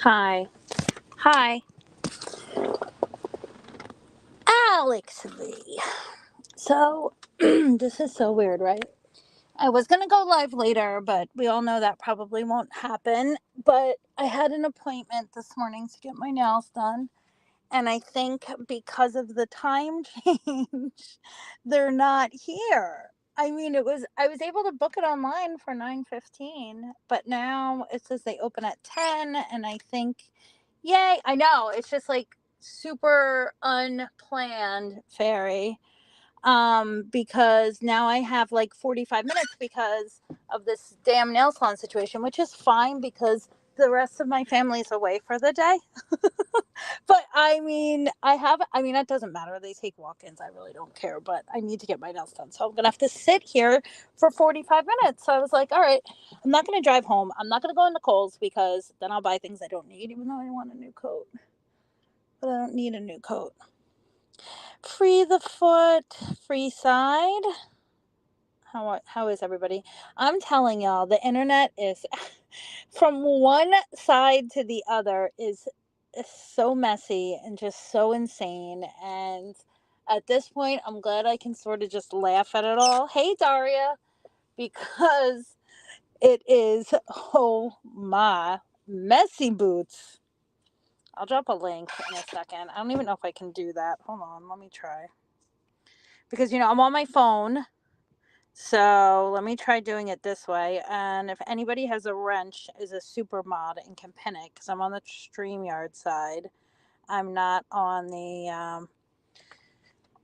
Hi. Hi. Alex V. So, this is so weird, right? I was going to go live later, but we all know that probably won't happen. But I had an appointment this morning to get my nails done. And I think because of the time change, they're not here. I mean, I was able to book it online for 9:15, but now it says they open at 10, and I think, yay, I know, it's just like super unplanned fairy. Because now I have like 45 minutes because of this damn nail salon situation, which is fine because the rest of my family is away for the day. But I mean, that doesn't matter. They take walk-ins. I really don't care, but I need to get my nails done. So I'm going to have to sit here for 45 minutes. So I was like, all right, I'm not going to drive home. I'm not going to go into Kohl's because then I'll buy things I don't need, even though I want a new coat. But I don't need a new coat. Free the foot, free side. How is everybody? I'm telling y'all, the internet is from one side to the other is so messy and just so insane. And at this point, I'm glad I can sort of just laugh at it all. Hey, Daria, because it is, oh my, messy boots. I'll drop a link in a second. I don't even know if I can do that. Hold on, let me try. Because, I'm on my phone. So let me try doing it this way. And if anybody has a wrench, is a super mod and can pin it, because I'm on the StreamYard side. I'm not on the,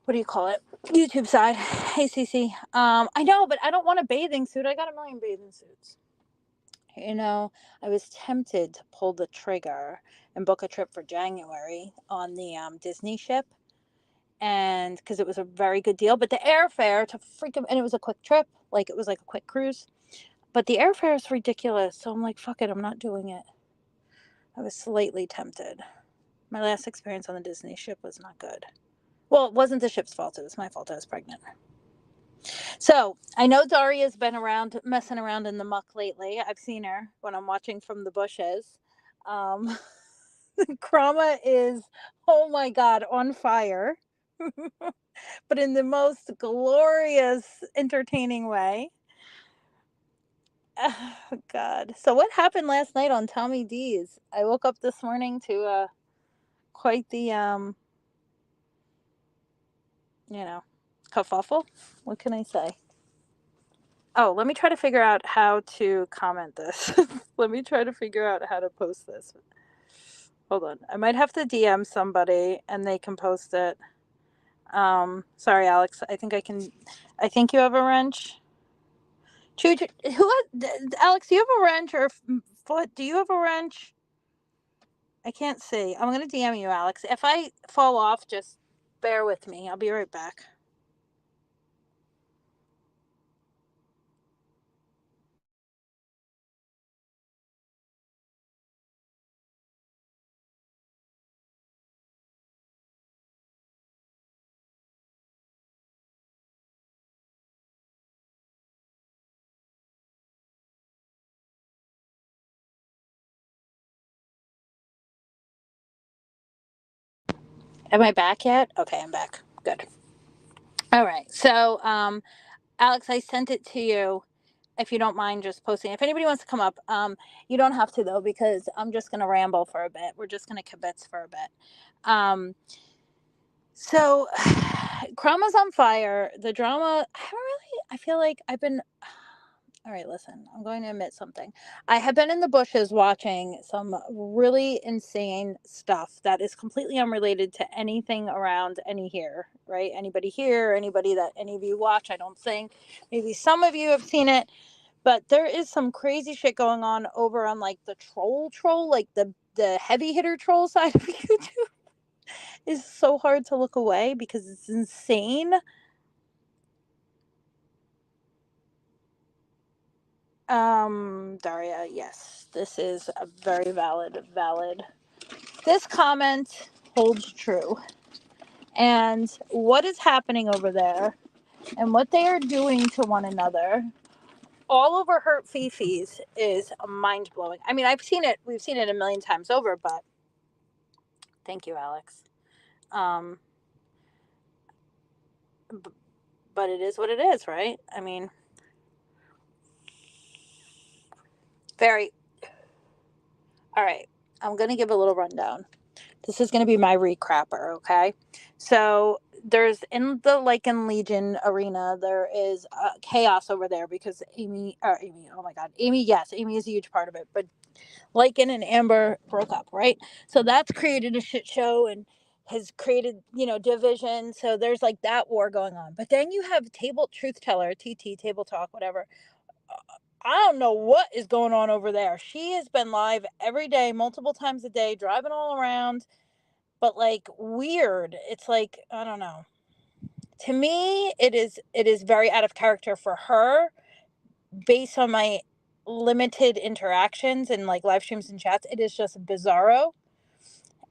what do you call it? YouTube side. Hey, Cece. I know, but I don't want a bathing suit. I got a million bathing suits. I was tempted to pull the trigger and book a trip for January on the Disney ship. And because it was a very good deal, but the airfare to and it was a quick trip, like it was like a quick cruise, but the airfare is ridiculous. So I'm like, fuck it, I'm not doing it. I was slightly tempted. My last experience on the Disney ship was not good. Well, it wasn't the ship's fault. It was my fault. I was pregnant. So I know Daria's been around, messing around in the muck lately. I've seen her when I'm watching from the bushes. Krama is, oh my God, on fire. But in the most glorious, entertaining way. Oh, God. So what happened last night on Tommy D's? I woke up this morning to quite the, kerfuffle. What can I say? Oh, let me try to figure out how to comment this. Let me try to figure out how to post this. Hold on. I might have to DM somebody and they can post it. Sorry, Alex. I think you have a wrench. Alex, do you have a wrench or foot? Do you have a wrench? I can't see. I'm going to DM you, Alex. If I fall off, just bear with me. I'll be right back. Am I back yet? Okay, I'm back. Good. All right. So, Alex, I sent it to you. If you don't mind just posting. If anybody wants to come up, you don't have to though, because I'm just going to ramble for a bit. We're just going to kibitz for a bit. So Krama's on fire. The drama, I feel like I've been, all right, listen, I'm going to admit something. I have been in the bushes watching some really insane stuff that is completely unrelated to anything around here, right? Anybody here, anybody that any of you watch, I don't think. Maybe some of you have seen it. But there is some crazy shit going on over on like the troll, like the heavy hitter troll side of YouTube. Is so hard to look away because it's insane. Daria, yes, this is a very valid. This comment holds true. And what is happening over there and what they are doing to one another all over her Fifi's is mind blowing. I mean, we've seen it a million times over, but thank you, Alex. Um, but it is what it is, right? I mean, very. All right, I'm gonna give a little rundown. This is gonna be my recrapper, okay? So there's in the Lycan Legion arena, there is chaos over there because Amy, oh my God, Amy, yes, Amy is a huge part of it, but Lycan and Amber broke up, right? So that's created a shit show and has created, division. So there's like that war going on. But then you have Table Truth Teller, TT, Table Talk, whatever. I don't know what is going on over there. She has been live every day, multiple times a day, driving all around, but like weird. It's like, I don't know. To me, it is very out of character for her based on my limited interactions and like live streams and chats. It is just bizarro.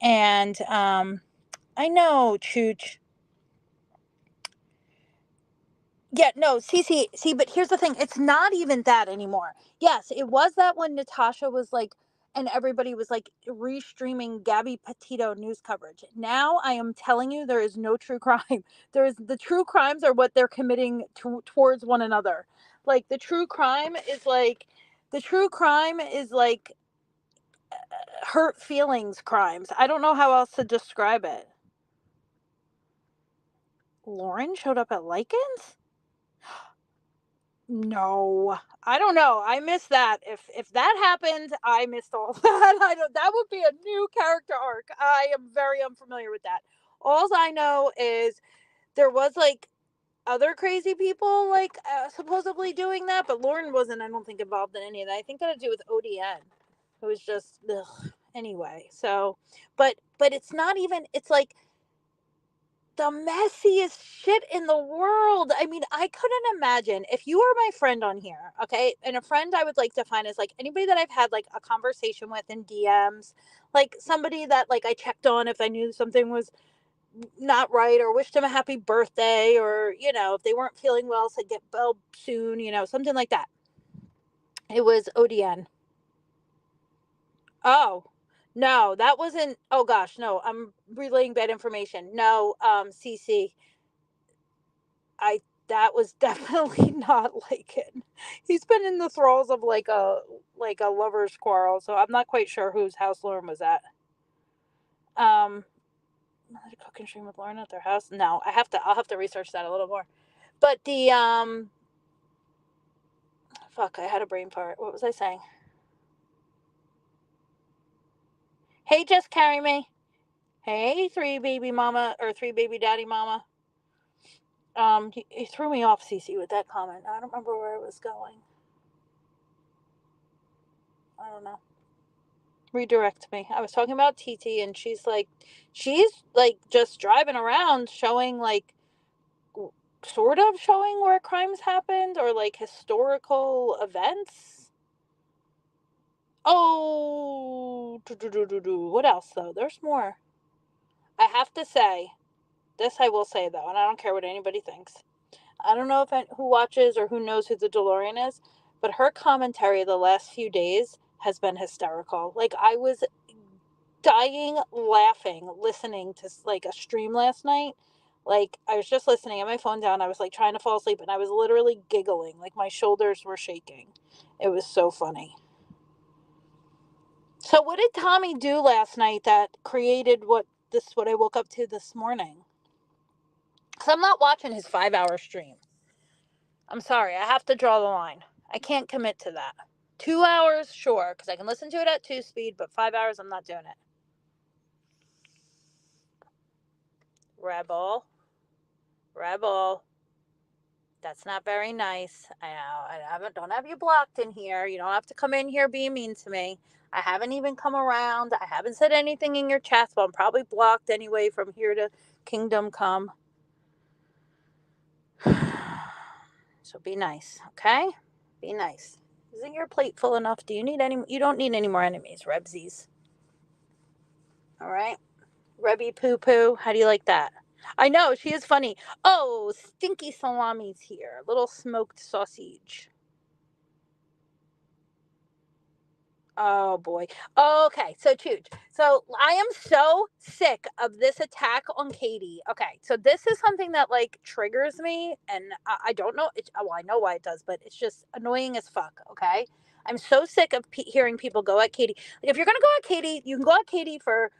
And I know, Chooch. Yeah, no, see, but here's the thing. It's not even that anymore. Yes, it was that when Natasha was like, and everybody was like restreaming Gabby Petito news coverage. Now I am telling you, there is no true crime. The true crimes are what they're committing towards one another. Like the true crime is like hurt feelings crimes. I don't know how else to describe it. Lauren showed up at Lycans? No, I don't know. I missed that. If that happened, I missed all that. I don't. That would be a new character arc. I am very unfamiliar with that. All I know is there was like other crazy people like supposedly doing that, but Lauren wasn't. I don't think involved in any of that. I think that had to do with ODN, who was just anyway. So, but it's not even. It's like the messiest shit in the world. I mean, I couldn't imagine if you were my friend on here, okay? And a friend I would like to find is like anybody that I've had like a conversation with in DMs, like somebody that like I checked on if I knew something was not right or wished them a happy birthday or, if they weren't feeling well, said get well soon, something like that. It was ODN. Oh, no, that wasn't. Oh gosh, no, I'm relaying bad information. No, CC. I that was definitely not like it. He's been in the thralls of like a lover's quarrel, so I'm not quite sure whose house Lauren was at. Um, cooking stream with Lauren at their house. No, I'll have to research that a little more. But the fuck, I had a brain fart. What was I saying? Hey, just carry me. Hey, three baby mama or three baby daddy mama. He threw me off, Cece, with that comment. I don't remember where it was going. I don't know. Redirect me. I was talking about TT, and she's like just driving around showing like sort of showing where crimes happened or like historical events. Oh, what else though? There's more. I have to say, this I will say though, and I don't care what anybody thinks. I don't know if who watches or who knows who the DeLorean is, but her commentary the last few days has been hysterical. Like I was dying laughing listening to like a stream last night. Like I was just listening, at my phone down, I was like trying to fall asleep and I was literally giggling, like my shoulders were shaking. It was so funny. So what did Tommy do last night that created what I woke up to this morning? Because I'm not watching his 5 hour stream. I'm sorry, I have to draw the line. I can't commit to that. 2 hours, sure, because I can listen to it at 2 speed, but 5 hours, I'm not doing it. Rebel. Rebel. That's not very nice. Don't have you blocked in here. You don't have to come in here being mean to me. I haven't even come around. I haven't said anything in your chats, but I'm probably blocked anyway from here to Kingdom Come. So be nice, okay? Be nice. Isn't your plate full enough? You don't need any more enemies, Rebsies. All right? Rebby Poo Poo, how do you like that? I know, she is funny. Oh, Stinky Salami's here. Little smoked sausage. Oh boy. Okay, so Chooch. So I am so sick of this attack on Katie. Okay, so this is something that like triggers me, and I don't know. Well, I know why it does, but it's just annoying as fuck. Okay, I'm so sick of hearing people go at Katie. Like, if you're gonna go at Katie, you can go at Katie for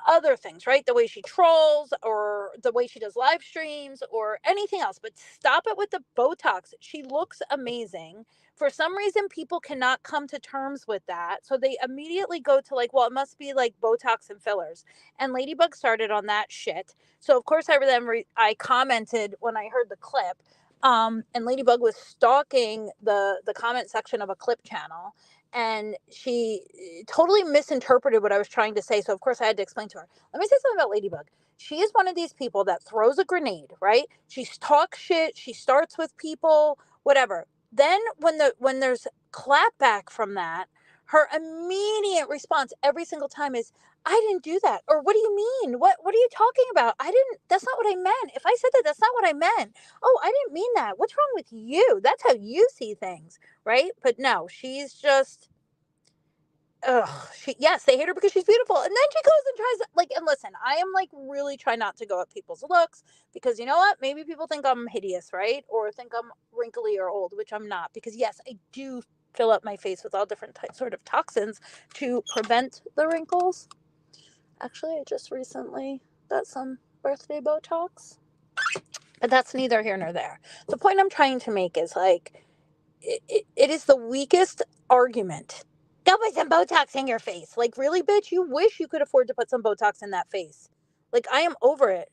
other things, right? The way she trolls, or the way she does live streams, or anything else. But stop it with the Botox. She looks amazing. For some reason, people cannot come to terms with that, so they immediately go to like, well, it must be like Botox and fillers. And Ladybug started on that shit. So of course I commented when I heard the clip. And Ladybug was stalking the comment section of a clip channel, and she totally misinterpreted what I was trying to say. So of course I had to explain to her. Let me say something about Ladybug. She is one of these people that throws a grenade, right? She talks shit. She starts with people, whatever. Then when there's clapback from that, her immediate response every single time is, I didn't do that. Or what do you mean? What are you talking about? I didn't That's not what I meant. If I said that, that's not what I meant. Oh, I didn't mean that. What's wrong with you? That's how you see things, right? But no, she's just, ugh. Yes, they hate her because she's beautiful. And then she goes and tries, like, and listen, I am like really try not to go at people's looks, because you know what? Maybe people think I'm hideous, right? Or think I'm wrinkly or old, which I'm not, because yes, I do fill up my face with all different sort of toxins to prevent the wrinkles. Actually, I just recently got some birthday Botox, but that's neither here nor there. The point I'm trying to make is like, it is the weakest argument. Go put some Botox in your face. Like, really, bitch? You wish you could afford to put some Botox in that face. Like, I am over it.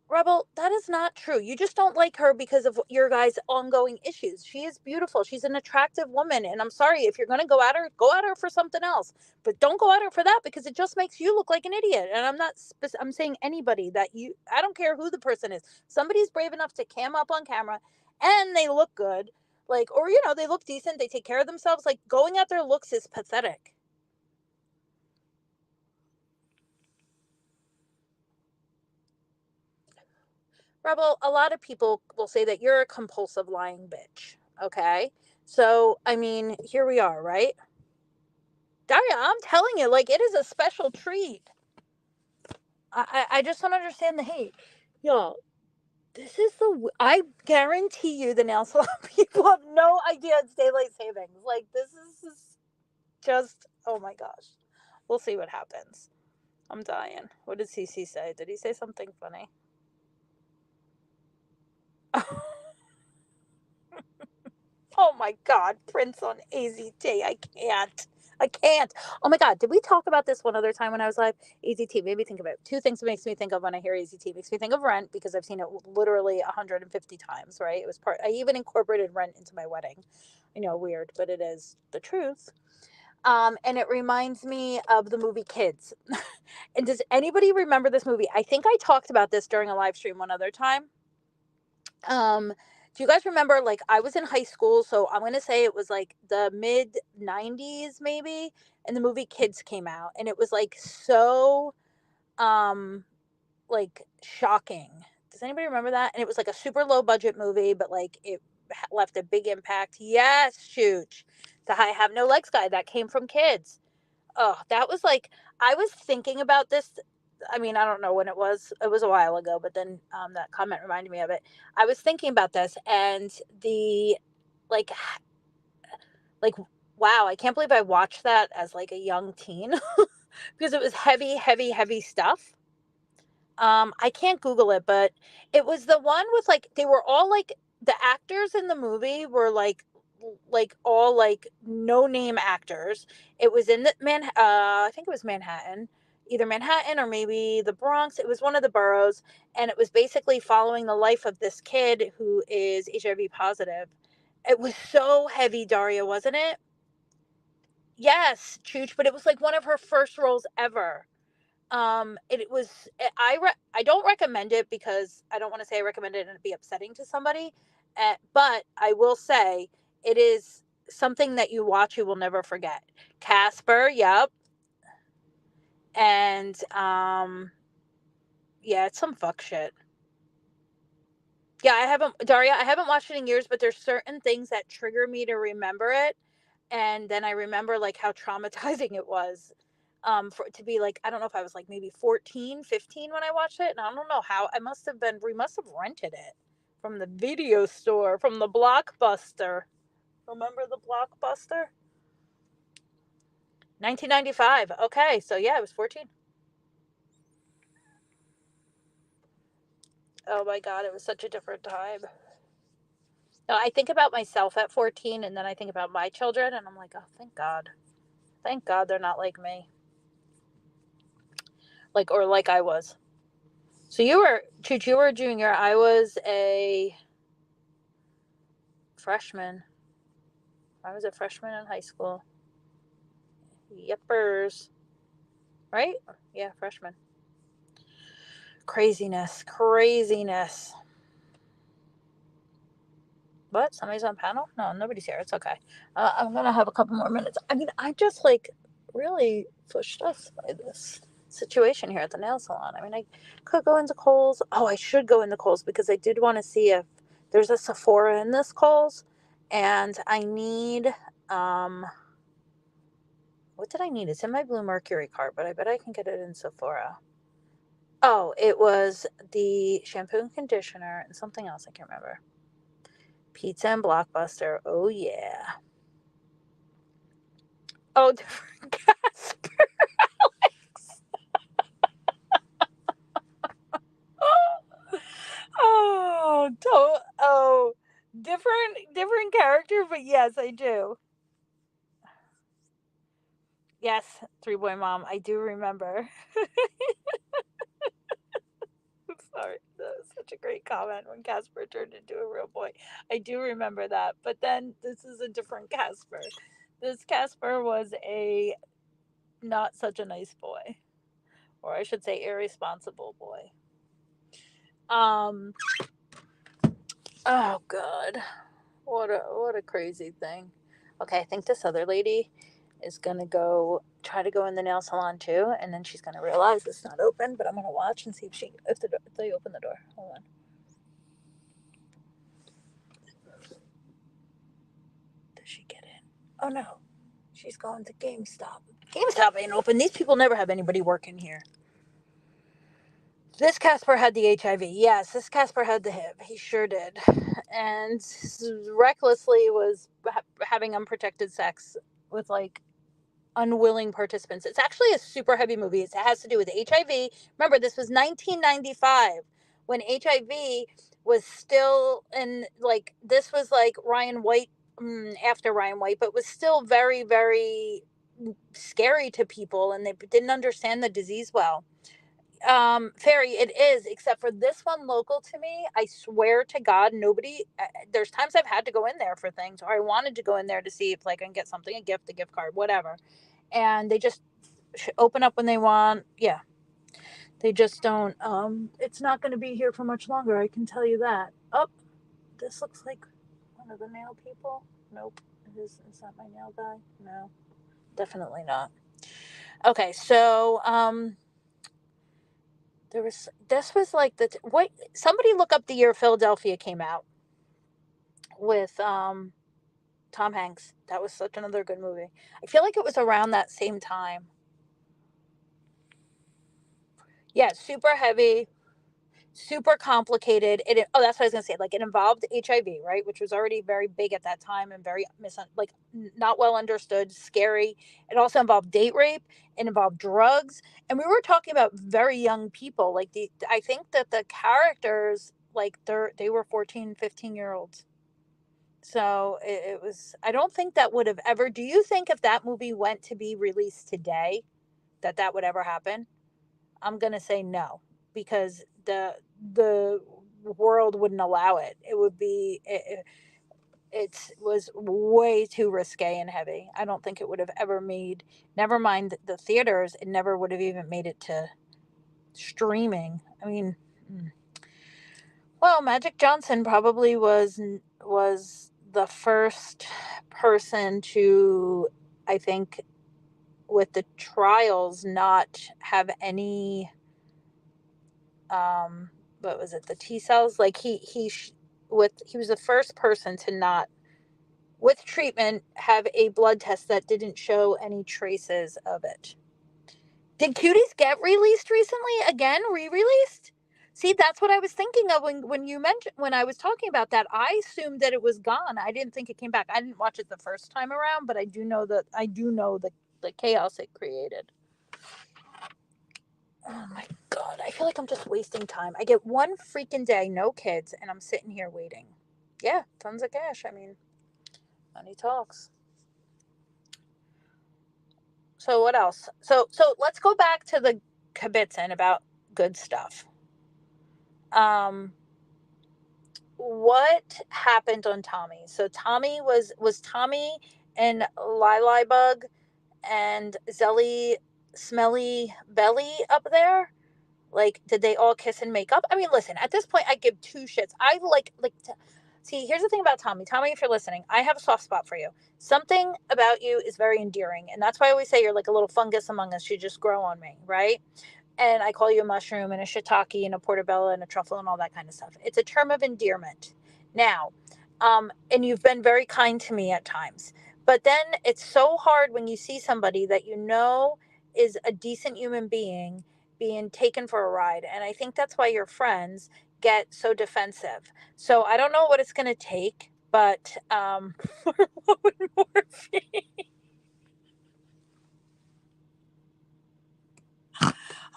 Rebel, that is not true. You just don't like her because of your guys' ongoing issues. She is beautiful. She's an attractive woman. And I'm sorry, if you're going to go at her for something else. But don't go at her for that, because it just makes you look like an idiot. And I'm not, I'm saying anybody that I don't care who the person is. Somebody's brave enough to cam up on camera and they look good. Like, or, they look decent. They take care of themselves. Like, going at their looks is pathetic. Rebel, a lot of people will say that you're a compulsive lying bitch. Okay. So, I mean, here we are, right? Daria, I'm telling you, like, it is a special treat. I just don't understand the hate. Y'all, this is I guarantee you the nail salon people have no idea it's daylight savings. Like, this is just, oh my gosh. We'll see what happens. I'm dying. What did CC say? Did he say something funny? Oh my God, Prince on AZT. I can't. I can't. Oh my God, did we talk about this one other time when I was live? AZT made me think about two things. It makes me think of when I hear AZT. It makes me think of Rent, because I've seen it literally 150 times, right? It was I even incorporated Rent into my wedding. I know, weird, but it is the truth. And it reminds me of the movie Kids. And does anybody remember this movie? I think I talked about this during a live stream one other time. Do you guys remember, like, I was in high school, so I'm going to say it was like the mid 90s maybe, and the movie Kids came out, and it was like so um like shocking. Does anybody remember that? And it was like a super low budget movie, but like it left a big impact. Yes, Shooch. The I Have No Legs guy that came from Kids. Oh, that was like, I was thinking about this. I mean, I don't know when it was. It was a while ago, but then that comment reminded me of it. I was thinking about this, and like, like, wow, I can't believe I watched that as like a young teen because it was heavy, heavy, heavy stuff. I can't Google it, but it was the one with like, they were all like, the actors in the movie were like all like no name actors. It was in the I think it was Manhattan, either Manhattan or maybe the Bronx. It was one of the boroughs, and it was basically following the life of this kid who is HIV positive. It was so heavy, Daria, wasn't it? Yes, Chooch, but it was like one of her first roles ever. It was, I don't recommend it, because I don't want to say I recommend it and it'd be upsetting to somebody, but I will say it is something that you watch you will never forget. Casper, yep. And yeah, it's some fuck shit. Yeah, I haven't, Daria, I haven't watched it in years, but there's certain things that trigger me to remember it. And then I remember like how traumatizing it was, for it to be like, I don't know if I was like maybe 14, 15 when I watched it, and I don't know how. We must have rented it from the video store, from the Blockbuster. Remember the Blockbuster? 1995. Okay, so yeah, I was 14. Oh my god, it was such a different time. No, I think about myself at 14, and then I think about my children, and I'm like, oh, thank God. Thank God they're not like me. Or like I was. So Chooch, you were a junior. I was a freshman. I was a freshman in high school. Yippers. Right? Yeah, freshman. Craziness. Craziness. What? Somebody's on panel? No, nobody's here. It's okay. I'm going to have a couple more minutes. I mean, I just really pushed us by this situation here at the nail salon. I mean, I could go into Kohl's. Oh, I should go into Kohl's because I did want to see if there's a Sephora in this Kohl's. And I need, what did I need? It's in my Blue Mercury cart, but I bet I can get it in Sephora. Oh, it was the shampoo and conditioner and something else. I can't remember. Pizza and Blockbuster. Oh, yeah. Oh, different Casper. Oh, different character, but yes, I do. Yes, Three Boy Mom. I do remember. Sorry, that was such a great comment when Casper turned into a real boy. I do remember that. But then this is a different Casper. This Casper was a not such a nice boy, or I should say, irresponsible boy. Um. Oh God, what a crazy thing. Okay, I think this other lady is gonna try to go in the nail salon too, and then she's gonna realize it's not open. But I'm gonna watch and see if they open the door. Hold on. Does she get in? Oh no, she's going to GameStop. GameStop ain't open. These people never have anybody working here. This Casper had the HIV. Yes, this Casper had the HIV. He sure did, and recklessly was having unprotected sex with unwilling participants. It's actually a super heavy movie. It has to do with HIV. Remember, this was 1995 when HIV was still in, this was Ryan White, after Ryan White, but was still very, very scary to people, and they didn't understand the disease well. Fairy, it is, except for this one local to me. I swear to God, nobody. There's times I've had to go in there for things, or I wanted to go in there to see if I can get something, a gift card, whatever, and they just open up when they want. Yeah, they just don't. It's not going to be here for much longer. I can tell you that. Oh, this looks like one of the nail people. Nope. Is that my nail guy? No, definitely not. Okay, so this was like what, somebody look up the year Philadelphia came out with Tom Hanks. That was such another good movie. I feel like it was around that same time. Yeah, super heavy, super complicated. That's what I was gonna say. Like, it involved HIV, right, which was already very big at that time and very not well understood, scary. It also involved date rape. It involved drugs, and we were talking about very young people. I think that the characters, they were 14, 15-year olds. So it was. I don't think that would have ever. Do you think if that movie went to be released today, that would ever happen? I'm gonna say no, because the world wouldn't allow it. It would be it was way too risque and heavy. I don't think it would have ever made. Never mind the theaters. It never would have even made it to streaming. I mean, well, Magic Johnson probably was the first person to, I think, with the trials, not have any, what was it, the T cells, he was the first person to not with treatment have a blood test that didn't show any traces of it. Did Cuties get released recently? Again, re-released? See, that's what I was thinking of when you mentioned when I was talking about that. I assumed that it was gone. I didn't think it came back. I didn't watch it the first time around, but I do know the chaos it created. Oh my god, I feel like I'm just wasting time. I get one freaking day, no kids, and I'm sitting here waiting. Yeah, tons of cash. I mean, money talks. So what else? So let's go back to the Kibitzing about good stuff. Um, what happened on Tommy? So Tommy was Tommy and Lili Bug and Zelly Smelly Belly up there? Like, did they all kiss and make up? I mean, listen, at this point, I give two shits. I see, here's the thing about Tommy. Tommy, if you're listening, I have a soft spot for you. Something about you is very endearing. And that's why I always say you're like a little fungus among us. You just grow on me, right? And I call you a mushroom and a shiitake and a portobello and a truffle and all that kind of stuff. It's a term of endearment. Now, and you've been very kind to me at times. But then it's so hard when you see somebody that you know is a decent human being taken for a ride. And I think that's why your friends get so defensive. So I don't know what it's going to take, but morphine.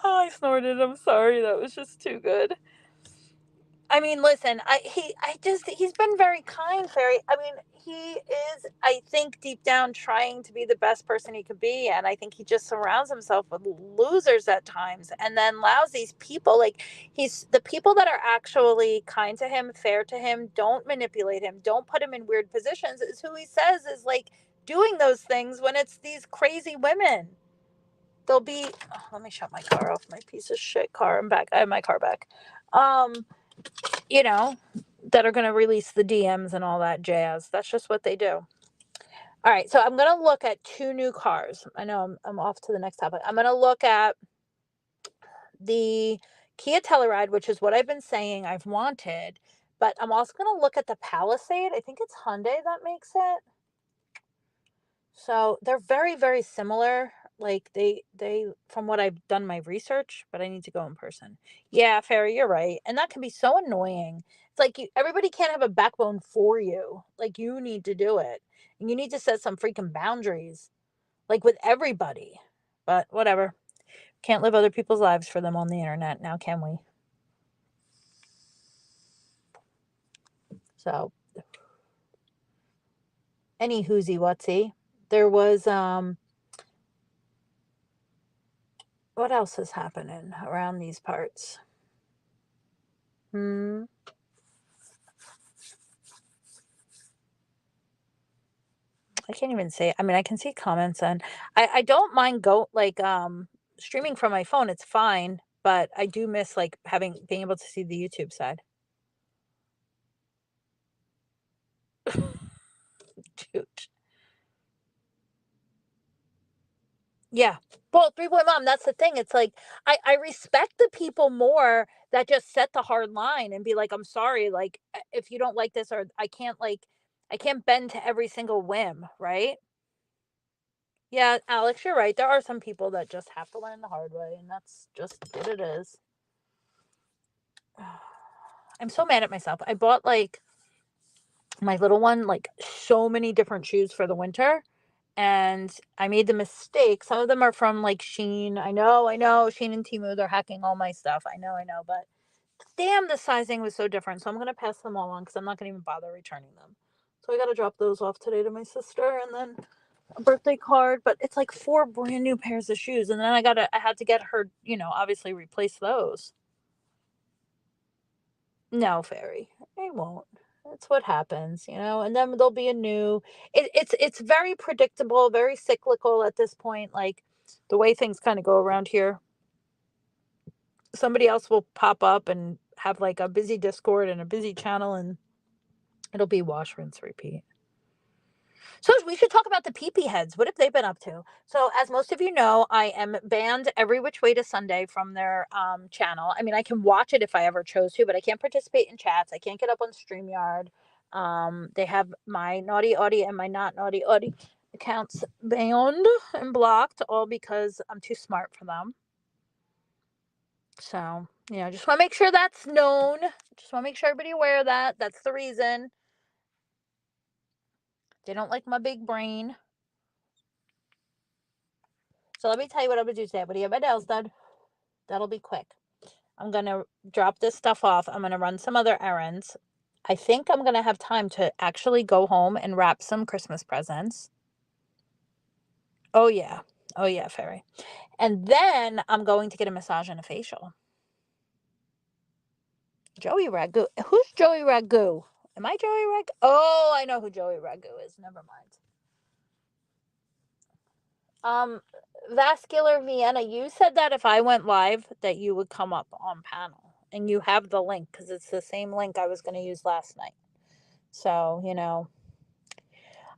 Oh, I snorted. I'm sorry. That was just too good. I mean, listen, he's been very kind, Fairy. I mean, he is, I think, deep down trying to be the best person he could be, and I think he just surrounds himself with losers at times, and then allows these people, like he's the people that are actually kind to him, fair to him, don't manipulate him, don't put him in weird positions, is who he says is like doing those things when it's these crazy women. They'll be. Oh, let me shut my car off. My piece of shit car. I'm back. I have my car back. You know, that are going to release the DMs and all that jazz. That's just what they do. All right, so I'm going to look at two new cars. I know I'm off to the next topic. I'm going to look at the Kia Telluride, which is what I've been saying I've wanted, but I'm also going to look at the Palisade. I think it's Hyundai that makes it. So they're very, very similar. Like they from what I've done my research, but I need to go in person. Yeah, Farry, you're right. And that can be so annoying. It's like everybody can't have a backbone for you. Like you need to do it. And you need to set some freaking boundaries. Like with everybody. But whatever. Can't live other people's lives for them on the internet now, can we? So any whoozy whatsy. There was what else is happening around these parts? Hmm. I can't even say. I mean, I can see comments and I don't mind streaming from my phone. It's fine, but I do miss like having being able to see the YouTube side. Dude. Yeah. Well, 3 Boy Mom, that's the thing. It's like I respect the people more that just set the hard line and be like, I'm sorry, like if you don't like this or I can't bend to every single whim, right? Yeah, Alex, you're right. There are some people that just have to learn the hard way, and that's just what it is. I'm so mad at myself. I bought like my little one like so many different shoes for the winter and I made the mistake. Some of them are from like Sheen. I know. Sheen and Timu, they're hacking all my stuff. I know, but damn, the sizing was so different. So I'm gonna pass them all on because I'm not gonna even bother returning them. So I gotta drop those off today to my sister and then a birthday card. But it's like 4 brand new pairs of shoes, and then I had to get her, obviously replace those. No, Fairy. I won't. That's what happens, and then there'll be a new it's very predictable, very cyclical at this point, like the way things kind of go around here. Somebody else will pop up and have like a busy Discord and a busy channel and it'll be wash, rinse, repeat. So we should talk about the pee heads. What have they been up to? So as most of you know, I am banned every which way to Sunday from their channel. I mean, I can watch it if I ever chose to, but I can't participate in chats. I can't get up on StreamYard. They have my Naughty Audie and my Not Naughty Audie accounts banned and blocked, all because I'm too smart for them. So, just want to make sure that's known. Just want to make sure everybody aware of that. That's the reason. They don't like my big brain. So let me tell you what I'm going to do today. I'm going to get my nails done. That'll be quick. I'm going to drop this stuff off. I'm going to run some other errands. I think I'm going to have time to actually go home and wrap some Christmas presents. Oh, yeah. Oh, yeah, Fairy. And then I'm going to get a massage and a facial. Joey Ragu. Who's Joey Ragu? Am I Joey Ragu? Oh, I know who Joey Ragu is. Never mind. Vascular Vienna, you said that if I went live that you would come up on panel. And you have the link because it's the same link I was going to use last night. So,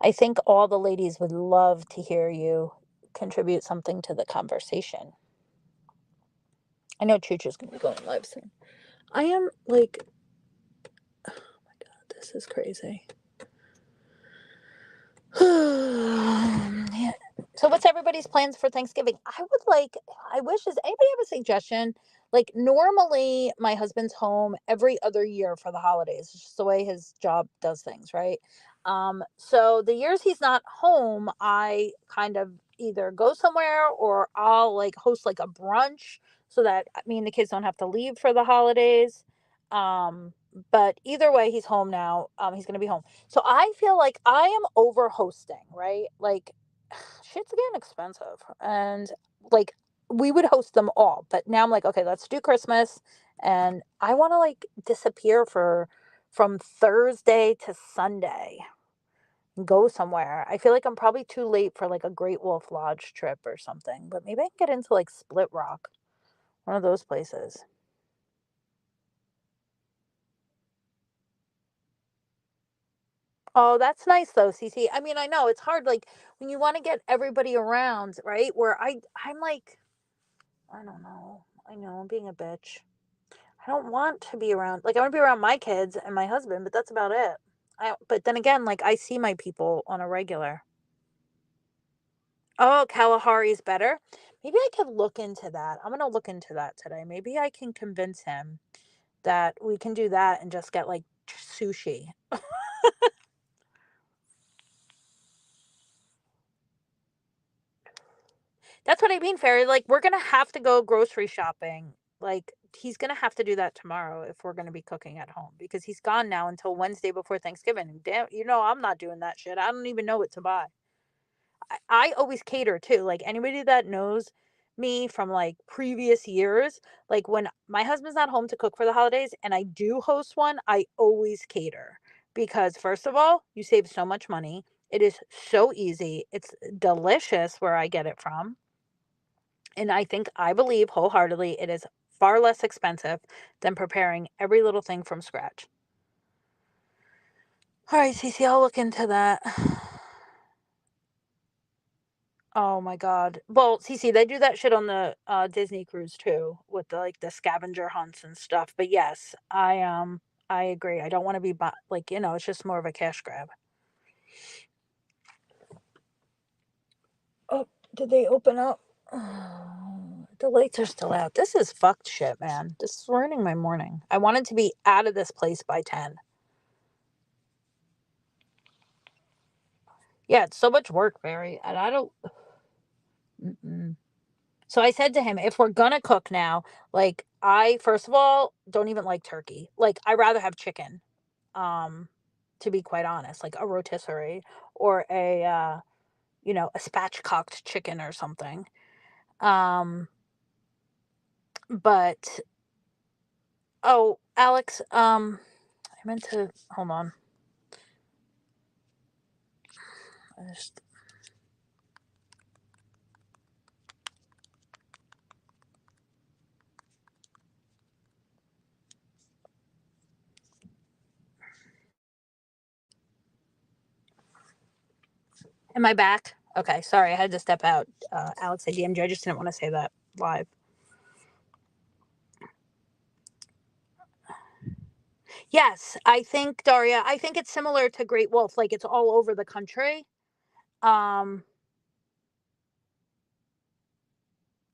I think all the ladies would love to hear you contribute something to the conversation. I know Chooch is going to be going live soon. I am like, oh my God, this is crazy. Yeah. So what's everybody's plans for Thanksgiving? I wish, does anybody have a suggestion? Like, normally my husband's home every other year for the holidays. It's just the way his job does things, right? So the years he's not home, I kind of either go somewhere or I'll like host like a brunch so that me and the kids don't have to leave for the holidays. But either way, he's home now. He's gonna be home. So I feel like I am over hosting, right? Like, shit's getting expensive. And like, we would host them all. But now I'm like, okay, let's do Christmas. And I want to like disappear from Thursday to Sunday and go somewhere. I feel like I'm probably too late for like a Great Wolf Lodge trip or something. But maybe I can get into like Split Rock, one of those places. Oh, that's nice though, Cece. I mean, I know it's hard, like when you want to get everybody around, right? Where I'm like, I don't know. I know I'm being a bitch. I don't want to be around. Like I want to be around my kids and my husband, but that's about it. But then again, like I see my people on a regular. Oh, Kalahari's better. Maybe I could look into that. I'm gonna look into that today. Maybe I can convince him that we can do that and just get like sushi. That's what I mean, Fairy. Like, we're gonna have to go grocery shopping. Like, he's gonna have to do that tomorrow if we're gonna be cooking at home because he's gone now until Wednesday before Thanksgiving. Damn, I'm not doing that shit. I don't even know what to buy. I always cater too. Like anybody that knows me from like previous years, like when my husband's not home to cook for the holidays and I do host one, I always cater because first of all, you save so much money. It is so easy. It's delicious where I get it from. And I believe wholeheartedly it is far less expensive than preparing every little thing from scratch. All right, Cece, I'll look into that. Oh my god. Well, Cece, they do that shit on the Disney cruise too, with the scavenger hunts and stuff. But yes, I agree. I don't want to be like it's just more of a cash grab. Oh, did they open up? Oh, the lights are still out. This is fucked shit, man. This is ruining my morning. I wanted to be out of this place by 10. Yeah, it's so much work, Barry, and I don't. Mm-mm. So I said to him, if we're gonna cook now, like I first of all don't even like turkey. Like I rather have chicken. Um, to be quite honest, like a rotisserie or a spatchcocked chicken or something. Um, but oh, Alex, I meant to hold on. I just, am I back? Okay, sorry, I had to step out. Alex, I DM'd you. I just didn't want to say that live. Yes, I think, Daria, I think it's similar to Great Wolf, like, it's all over the country. Um,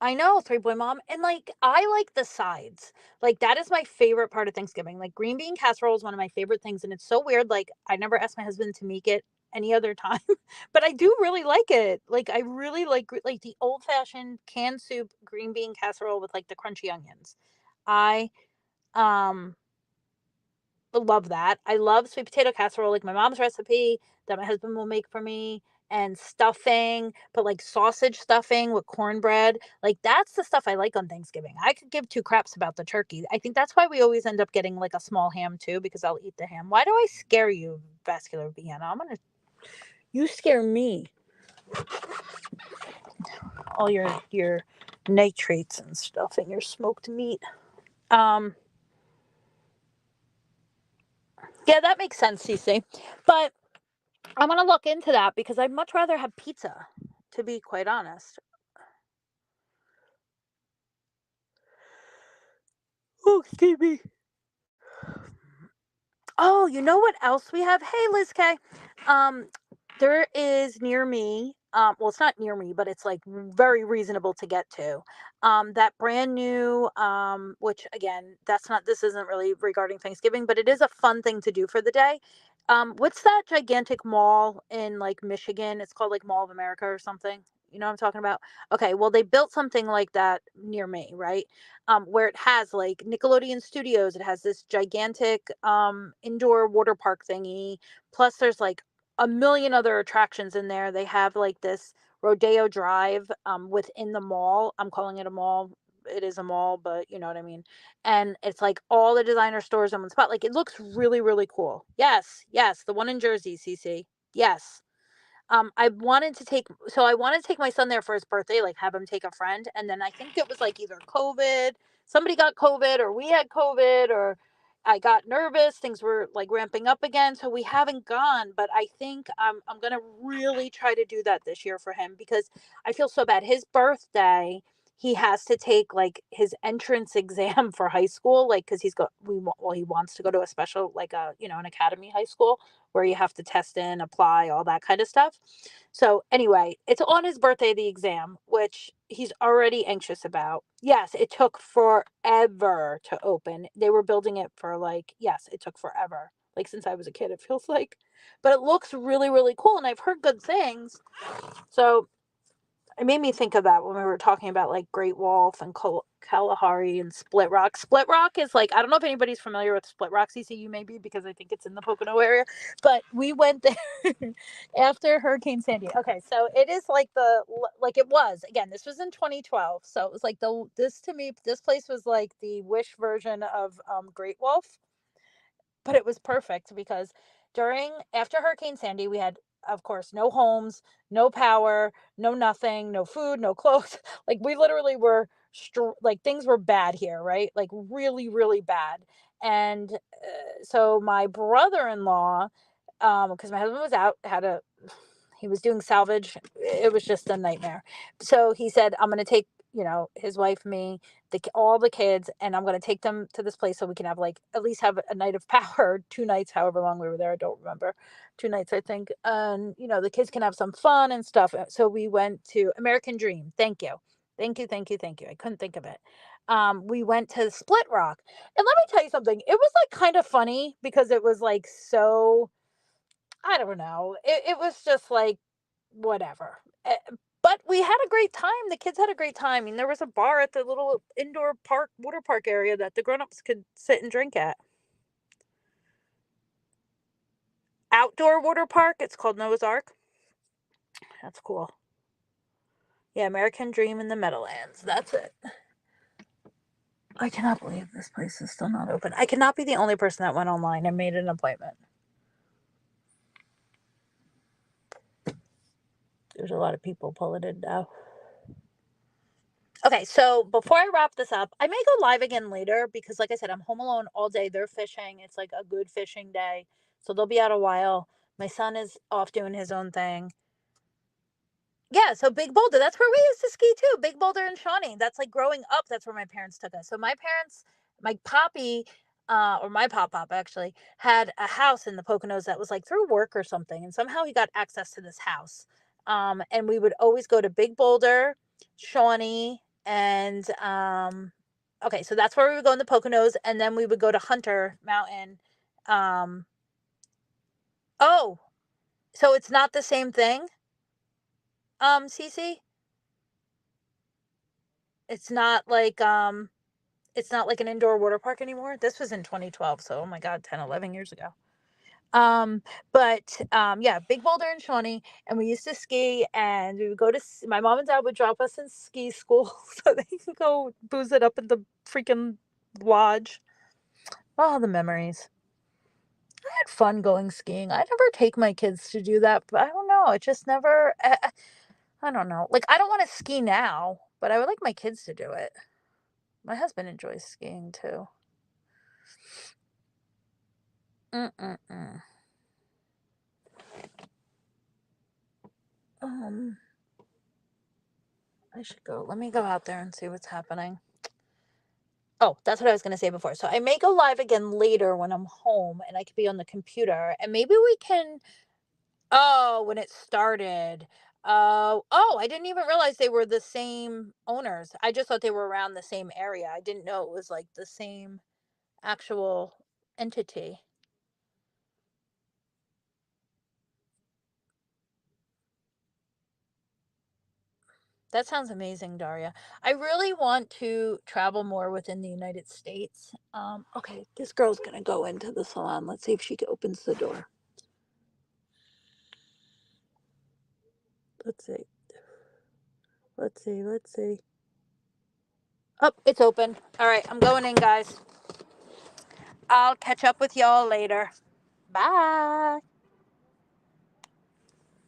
I know, Three Boy Mom, and, like, I like the sides. Like, that is my favorite part of Thanksgiving. Like, green bean casserole is one of my favorite things, and it's so weird, like, I never asked my husband to make it any other time, but I do really like it. Like, I really like the old-fashioned canned soup green bean casserole with, like, the crunchy onions. I, um love that. I love sweet potato casserole, like my mom's recipe that my husband will make for me, and stuffing, but like sausage stuffing with cornbread. Like that's the stuff I like on Thanksgiving. I could give two craps about the turkey. I think that's why we always end up getting like a small ham too, because I'll eat the ham. Why do I scare you, vascular Vienna? You scare me. All your nitrates and stuff in your smoked meat. Um, yeah, that makes sense, CC. But I want to look into that because I'd much rather have pizza, to be quite honest. Oh, excuse me. Oh, you know what else we have? Hey, Liz K. Um, there is near me. Well, it's not near me, but it's like very reasonable to get to. That brand new. Which again, that's not. This isn't really regarding Thanksgiving, but it is a fun thing to do for the day. What's that gigantic mall in like Michigan? It's called like Mall of America or something. You know what I'm talking about? Okay, well they built something like that near me, right? Where it has like Nickelodeon Studios. It has this gigantic indoor water park thingy. Plus, there's like a million other attractions in there. They have like this Rodeo Drive within the mall. I'm calling it a mall. It is a mall, but you know what I mean. And it's like all the designer stores in one spot. Like it looks really, really cool. Yes, yes, the one in Jersey, CC. Yes. I wanted to take my son there for his birthday, like have him take a friend, and then I think it was like either COVID, somebody got COVID, or we had COVID, or I got nervous. Things were like ramping up again, so we haven't gone. But I think I'm gonna really try to do that this year for him because I feel so bad. His birthday, he has to take like his entrance exam for high school, like because he wants to go to a special like a an academy high school where you have to test in, apply, all that kind of stuff. So anyway, it's on his birthday, the exam, which he's already anxious about. Yes, it took forever to open. They were building it for like, yes, it took forever. Like since I was a kid, it feels like. But it looks really, really cool. And I've heard good things. So it made me think of that when we were talking about like Great Wolf and Kalahari and Split Rock. Split Rock is like, I don't know if anybody's familiar with Split Rock, CCU maybe, because I think it's in the Pocono area, but we went there after Hurricane Sandy. Okay, so it is like like it was, again, this was in 2012. So it was like to me, this place was like the Wish version of Great Wolf, but it was perfect because after Hurricane Sandy, we had, of course, no homes, no power, no nothing, no food, no clothes. Like we literally were like things were bad here, right? Like really, really bad. And so my brother-in-law, because my husband was out, he was doing salvage. It was just a nightmare. So he said, I'm going to take, his wife, me, all the kids, and I'm going to take them to this place so we can have like, at least have a night of power, 2 nights, however long we were there. I don't remember. 2 nights, I think. And, the kids can have some fun and stuff. So we went to American Dream. Thank you. Thank you. Thank you. Thank you. I couldn't think of it. We went to Split Rock. And let me tell you something. It was like kind of funny because it was like so, I don't know. It was just like whatever. But we had a great time. The kids had a great time. I mean, there was a bar at the little indoor park, water park area that the grown-ups could sit and drink at. Outdoor water park. It's called Noah's Ark. That's cool. Yeah, American Dream in the Meadowlands. That's it. I cannot believe this place is still not open. I cannot be the only person that went online and made an appointment. There's a lot of people pulling in now. Okay, so before I wrap this up, I may go live again later because, like I said, I'm home alone all day. They're fishing. It's like a good fishing day. So they'll be out a while. My son is off doing his own thing. Yeah, so Big Boulder, that's where we used to ski too. Big Boulder and Shawnee. That's like growing up, that's where my parents took us. So my parents, my poppy, or my pop actually had a house in the Poconos that was like through work or something, and somehow he got access to this house. And we would always go to Big Boulder, Shawnee, and okay, so that's where we would go in the Poconos, and then we would go to Hunter Mountain. Um, oh, so it's not the same thing, Cece? It's not like it's not like an indoor water park anymore. This was in 2012, so oh my god, 10, 11 years ago. Um, but yeah, Big Boulder and Shawnee, and we used to ski, and we would go to my mom and dad would drop us in ski school so they could go booze it up at the freaking lodge. Oh, the memories. I had fun going skiing. I never take my kids to do that, but I don't know. It just never. I don't know. Like I don't want to ski now, but I would like my kids to do it. My husband enjoys skiing too. Mm-mm-mm. Um, I should go. Let me go out there and see what's happening. Oh, that's what I was going to say before. So I may go live again later when I'm home and I could be on the computer and maybe we can. Oh, when it started. Oh, I didn't even realize they were the same owners. I just thought they were around the same area. I didn't know it was like the same actual entity. That sounds amazing, Daria. I really want to travel more within the United States. Okay, this girl's gonna go into the salon. Let's see if she opens the door. Let's see. Let's see. Let's see. Oh, it's open. All right, I'm going in, guys. I'll catch up with y'all later. Bye.